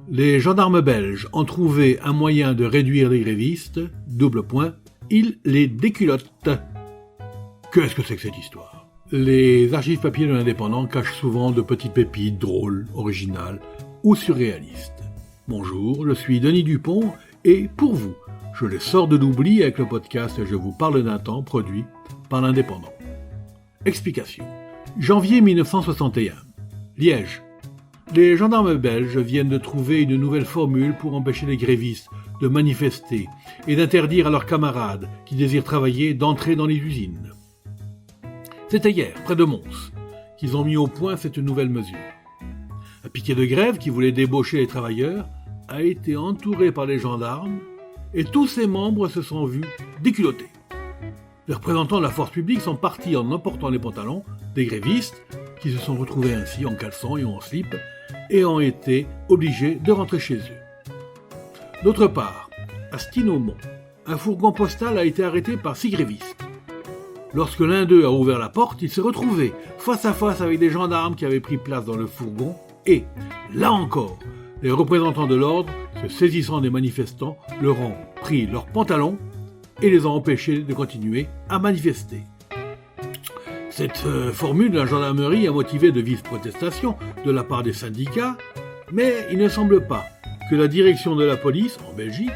Les gendarmes belges ont trouvé un moyen de réduire les grévistes, ils les déculottent. Qu'est-ce que c'est que cette histoire ? Les archives papier de l'Indépendant cachent souvent de petites pépites drôles, originales ou surréalistes. Bonjour, je suis Denis Dupont et pour vous, je les sors de l'oubli avec le podcast Je vous parle d'un temps produit par l'Indépendant. Explication. Janvier 1961. Liège. Les gendarmes belges viennent de trouver une nouvelle formule pour empêcher les grévistes de manifester et d'interdire à leurs camarades qui désirent travailler d'entrer dans les usines. C'était hier, près de Mons, qu'ils ont mis au point cette nouvelle mesure. Un piquet de grève qui voulait débaucher les travailleurs a été entouré par les gendarmes et tous ses membres se sont vus déculottés. Les représentants de la force publique sont partis en emportant les pantalons des grévistes qui se sont retrouvés ainsi en caleçon et en slip et ont été obligés de rentrer chez eux. D'autre part, à Stinomont, un fourgon postal a été arrêté par 6 grévistes. Lorsque l'un d'eux a ouvert la porte, il s'est retrouvé face à face avec des gendarmes qui avaient pris place dans le fourgon et, là encore, les représentants de l'ordre, se saisissant des manifestants, leur ont pris leurs pantalons et les ont empêchés de continuer à manifester. Cette formule de la gendarmerie a motivé de vives protestations de la part des syndicats, mais il ne semble pas que la direction de la police, en Belgique,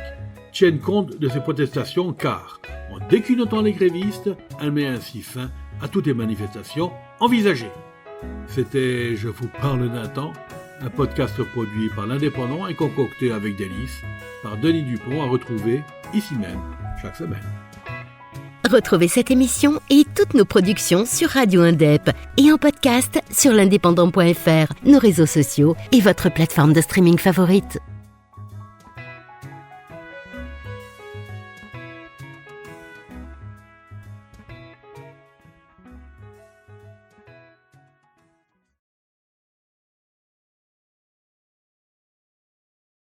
tienne compte de ces protestations car, en déculottant les grévistes, elle met ainsi fin à toutes les manifestations envisagées. C'était Je vous parle d'un temps, un podcast produit par l'Indépendant et concocté avec délice par Denis Dupont à retrouver ici même chaque semaine. Retrouvez cette émission et toutes nos productions sur Radio Indep et en podcast sur l'indépendant.fr, nos réseaux sociaux et votre plateforme de streaming favorite.